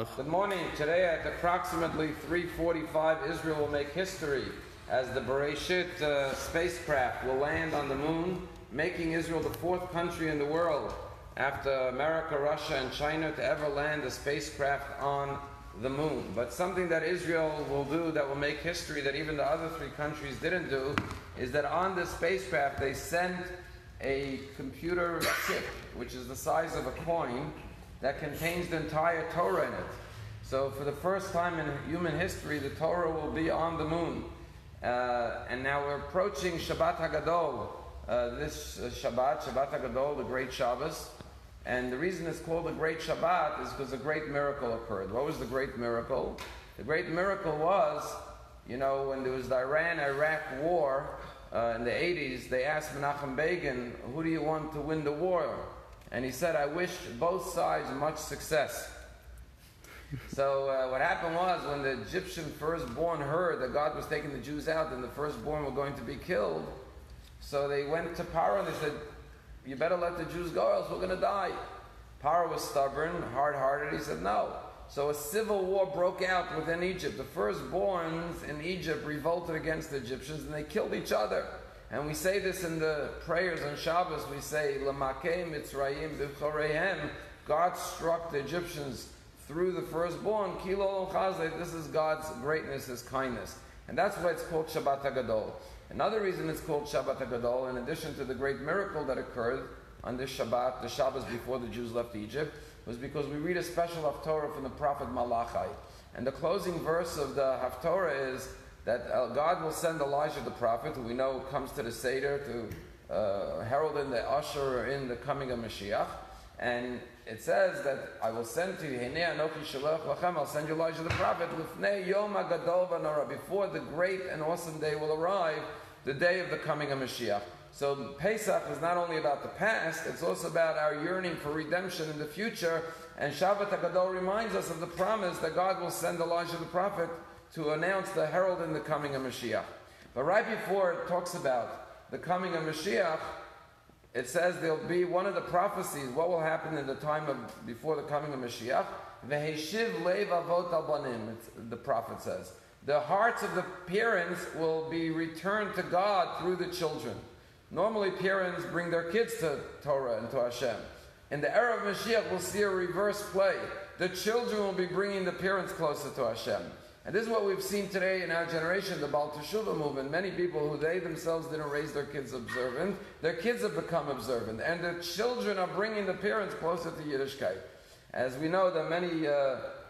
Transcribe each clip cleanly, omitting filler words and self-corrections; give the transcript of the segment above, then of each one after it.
Mashiach. Good morning. Today at approximately 3:45, Israel will make history as the Bereshit spacecraft will land on the moon, making Israel the fourth country in the world after America, Russia, and China to ever land a spacecraft on the moon. But something that Israel will do that will make history that even the other three countries didn't do is that on this spacecraft they sent a computer chip, which is the size of a coin, that contains the entire Torah in it. So for the first time in human history, the Torah will be on the moon. And now we're approaching Shabbat HaGadol, this Shabbat HaGadol, the great Shabbos. And the reason it's called the great Shabbat is because a great miracle occurred. What was the great miracle? The great miracle was, you know, when there was the Iran-Iraq war in the 80s, they asked Menachem Begin, who do you want to win the war? And he said, I wish both sides much success. So what happened was, when the Egyptian firstborn heard that God was taking the Jews out and the firstborn were going to be killed, so they went to Paro and they said, you better let the Jews go, else we're going to die. Paro was stubborn, hard-hearted. He said, no. So a civil war broke out within Egypt. The firstborns in Egypt revolted against the Egyptians and they killed each other. And we say this in the prayers on Shabbos. We say, L'makei Mitzrayim b'choreihem. God struck the Egyptians through the firstborn. Kilo chazeh. This is God's greatness, His kindness. And that's why it's called Shabbat HaGadol. Another reason it's called Shabbat HaGadol, in addition to the great miracle that occurred on this Shabbat, the Shabbos before the Jews left Egypt, was because we read a special Haftorah from the prophet Malachi. And the closing verse of the Haftorah is that God will send Elijah the prophet, who we know comes to the Seder to herald in the usher in the coming of Mashiach. And it says that I will send to you, Hinei Anochi Shalach Lachem, I'll send you Elijah the prophet, Lifnei Yom HaGadol V'Norah, before the great and awesome day will arrive, the day of the coming of Mashiach. So Pesach is not only about the past, it's also about our yearning for redemption in the future. And Shabbat HaGadol reminds us of the promise that God will send Elijah the prophet to announce the herald in the coming of Mashiach. But right before it talks about the coming of Mashiach, it says there'll be one of the prophecies, what will happen in the time of before the coming of Mashiach. V'heshiv leiv avot al banim, the prophet says. The hearts of the parents will be returned to God through the children. Normally parents bring their kids to Torah and to Hashem. In the era of Mashiach, we'll see a reverse play. The children will be bringing the parents closer to Hashem. And this is what we've seen today in our generation, the Baal Teshuvah movement. Many people who they themselves didn't raise their kids observant, their kids have become observant. And the children are bringing the parents closer to Yiddishkeit. As we know that many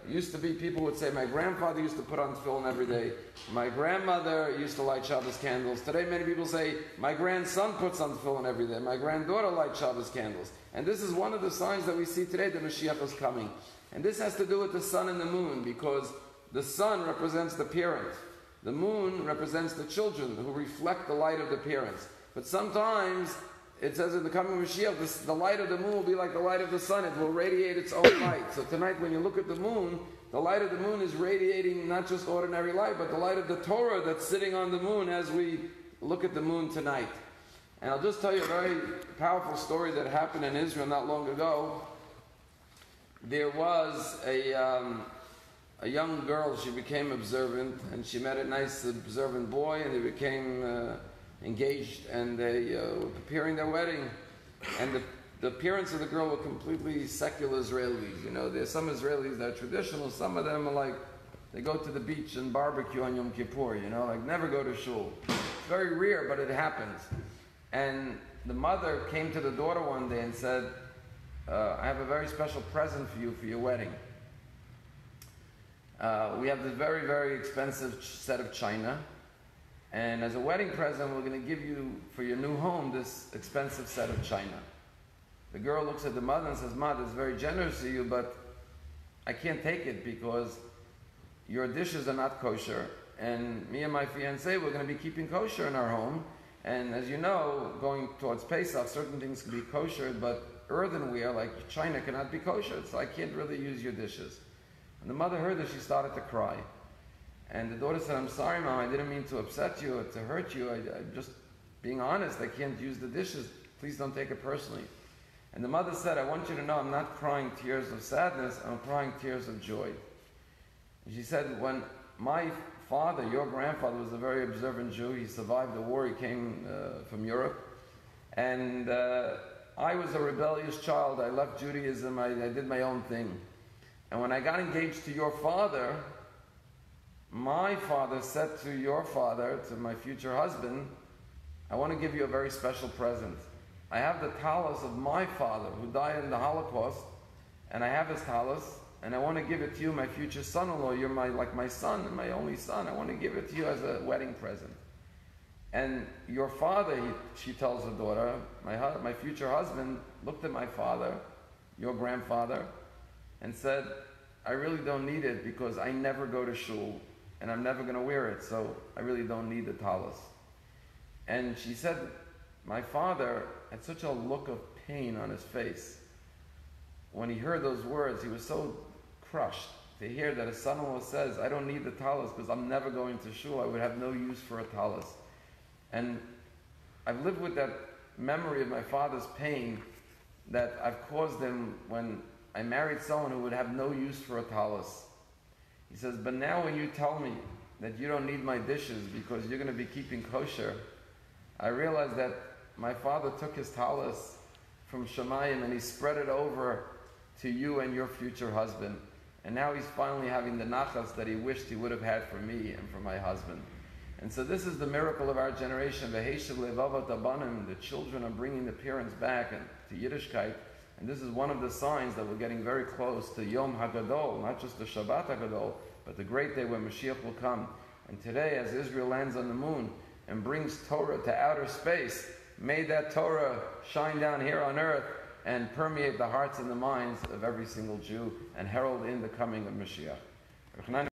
used to be people who would say, my grandfather used to put on tefillin every day. My grandmother used to light Shabbos candles. Today many people say, my grandson puts on tefillin every day. My granddaughter lights Shabbos candles. And this is one of the signs that we see today that Mashiach is coming. And this has to do with the sun and the moon, because the sun represents the parent. The moon represents the children who reflect the light of the parents. But sometimes, it says in the coming of Mashiach, the light of the moon will be like the light of the sun. It will radiate its own light. So tonight when you look at the moon, the light of the moon is radiating not just ordinary light, but the light of the Torah that's sitting on the moon as we look at the moon tonight. And I'll just tell you a very powerful story that happened in Israel not long ago. There was a young girl, she became observant, and she met a nice observant boy, and they became engaged, and they were preparing their wedding. And the parents of the girl were completely secular Israelis. You know, there's some Israelis that are traditional, some of them are like, they go to the beach and barbecue on Yom Kippur, you know, like never go to shul. It's very rare, but it happens. And the mother came to the daughter one day and said, I have a very special present for you for your wedding. We have this very, very expensive set of china, and as a wedding present, we're going to give you, for your new home, this expensive set of china. The girl looks at the mother and says, Mother, it's very generous of you, but I can't take it because your dishes are not kosher, and me and my fiancé, we're going to be keeping kosher in our home, and as you know, going towards Pesach, certain things can be kosher, but earthenware, like china, cannot be kosher, so I can't really use your dishes. And the mother heard that, she started to cry. And the daughter said, I'm sorry, Mom, I didn't mean to upset you or to hurt you. I'm just being honest, I can't use the dishes. Please don't take it personally. And the mother said, I want you to know I'm not crying tears of sadness, I'm crying tears of joy. And she said, when my father, your grandfather, was a very observant Jew, he survived the war, he came from Europe, and I was a rebellious child, I left Judaism, I did my own thing. And when I got engaged to your father, my father said to your father, to my future husband, I want to give you a very special present. I have the talus of my father who died in the Holocaust, and I have his talus, and I want to give it to you, my future son-in-law. You're like my son, my only son. I want to give it to you as a wedding present. And your father, she tells her daughter, my future husband, looked at my father, your grandfather, and said, I really don't need it because I never go to shul, and I'm never going to wear it, so I really don't need the talus. And she said, my father had such a look of pain on his face. When he heard those words, he was so crushed to hear that his son-in-law says, I don't need the talus because I'm never going to shul. I would have no use for a talus. And I've lived with that memory of my father's pain that I've caused him when I married someone who would have no use for a talus. He says, but now when you tell me that you don't need my dishes because you're going to be keeping kosher, I realize that my father took his talus from Shemayim and he spread it over to you and your future husband. And now he's finally having the nachas that he wished he would have had for me and for my husband. And so this is the miracle of our generation. The children are bringing the parents back to Yiddishkeit. And this is one of the signs that we're getting very close to Yom HaGadol, not just the Shabbat HaGadol, but the great day when Mashiach will come. And today, as Israel lands on the moon and brings Torah to outer space, may that Torah shine down here on earth and permeate the hearts and the minds of every single Jew and herald in the coming of Mashiach.